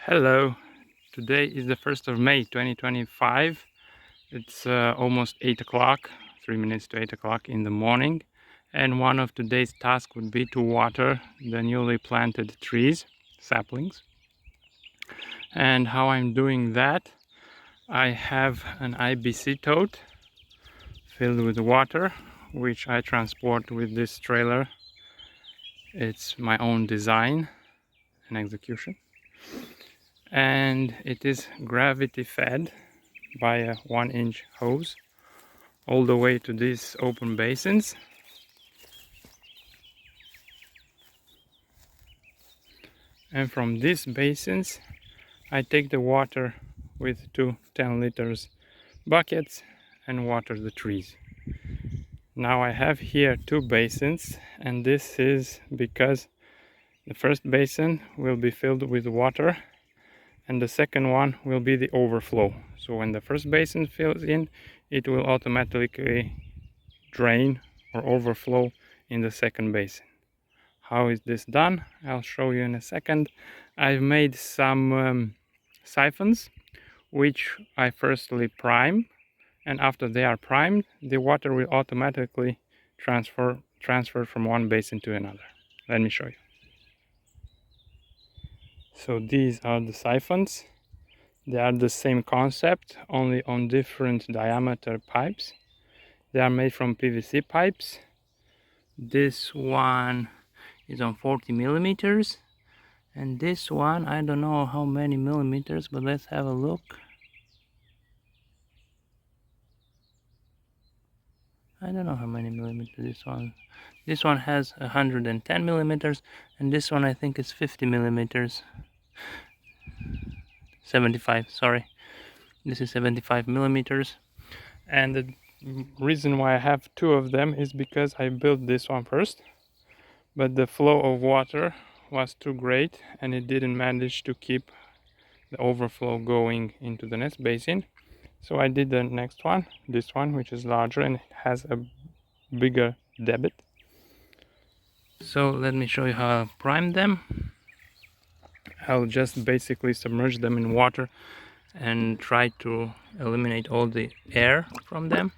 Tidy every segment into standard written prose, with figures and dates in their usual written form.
Hello, today is the 1st of May 2025. It's almost 8 o'clock, 3 minutes to 8 o'clock in the morning, and one of today's tasks would be to water the newly planted trees, saplings. And how I'm doing that, I have an IBC tote filled with water, which I transport with this trailer. It's my own design and execution, and it is gravity fed by a 1-inch hose all the way to these open basins. And from these basins I take the water with two 10 liters buckets and water the trees. Now I have here two basins, and this is because the first basin will be filled with water and the second one will be the overflow. So when the first basin fills in, it will automatically drain or overflow in the second basin. How is this done? I'll show you in a second. I've made some siphons, which I firstly prime, and after they are primed, the water will automatically transfer from one basin to another. Let me show you. So these are the siphons. They are the same concept, only on different diameter pipes. They are made from PVC pipes. This one is on 40 millimeters, and this one, I don't know how many millimeters, but let's have a look. I don't know how many millimeters this one has 110 millimeters, and this one I think is 50 millimeters. 75, sorry, this is 75 millimeters. And the reason why I have two of them is because I built this one first, but the flow of water was too great and it didn't manage to keep the overflow going into the next basin. So I did the next one, this one, which is larger and it has a bigger debit. So let me show you how I prime them. I'll just basically submerge them in water and try to eliminate all the air from them.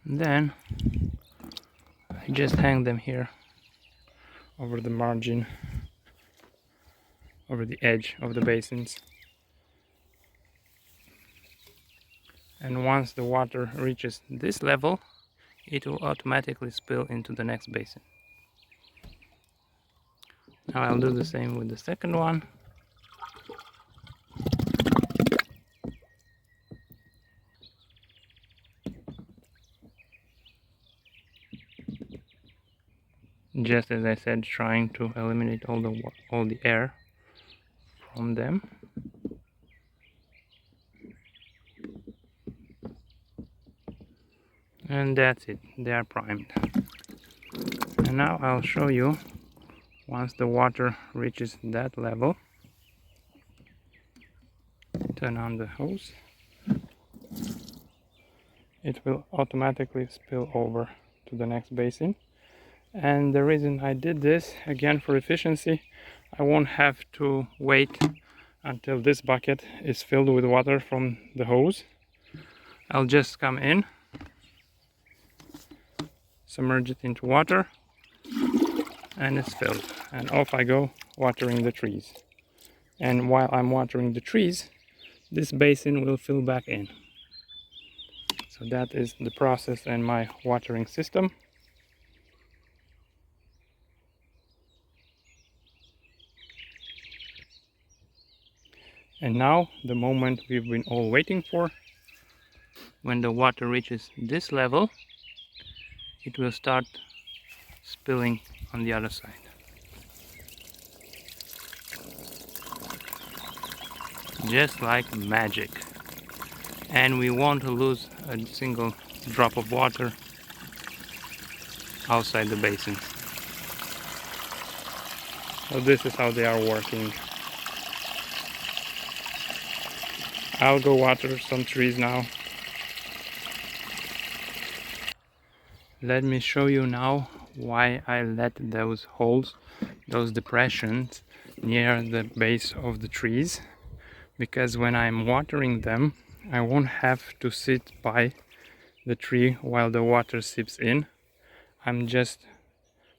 Then I just hang them here over the margin, over the edge of the basins. And once the water reaches this level, it will automatically spill into the next basin. Now I'll do the same with the second one. Just as I said, trying to eliminate all the air from them. And that's it, they are primed. And now I'll show you, once the water reaches that level, turn on the hose, it will automatically spill over to the next basin. And the reason I did this, again for efficiency, I won't have to wait until this bucket is filled with water from the hose. I'll just come in, submerge it into water, and it's filled. And off I go watering the trees. And while I'm watering the trees, this basin will fill back in. So that is the process and my watering system. And now the moment we've been all waiting for. When the water reaches this level, it will start spilling on the other side. Just like magic. And we won't lose a single drop of water outside the basin. So this is how they are working. I'll go water some trees now. Let me show you now why I let those holes, those depressions near the base of the trees. Because when I'm watering them, I won't have to sit by the tree while the water seeps in. I'm just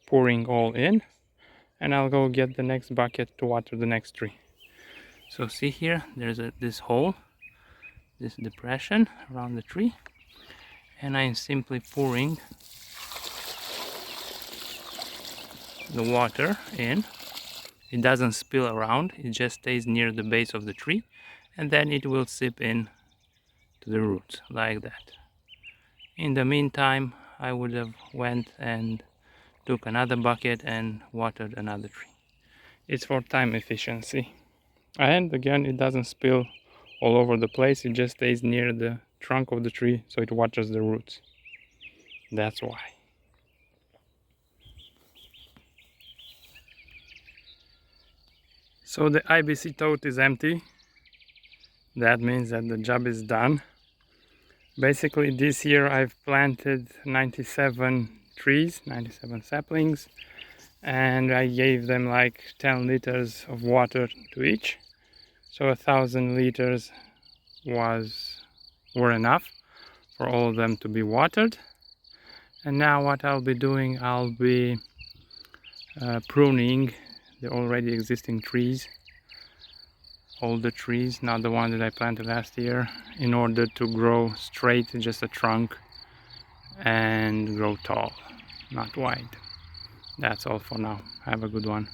pouring all in, and I'll go get the next bucket to water the next tree. So see here, there's this hole, this depression around the tree, and I'm simply pouring the water in. It doesn't spill around, it just stays near the base of the tree, and then it will seep in to the roots like that. In the meantime, I would have went and took another bucket and watered another tree. It's for time efficiency. And again, it doesn't spill all over the place, it just stays near the trunk of the tree, so it waters the roots. That's why. So the IBC tote is empty. That means that the job is done. Basically this year I've planted 97 trees, 97 saplings, and I gave them like 10 liters of water to each. So 1,000 liters were enough for all of them to be watered. And now what I'll be doing, I'll be pruning the already existing trees, older trees, not the one that I planted last year, in order to grow straight, just a trunk, and grow tall, not wide. That's all for now. Have a good one.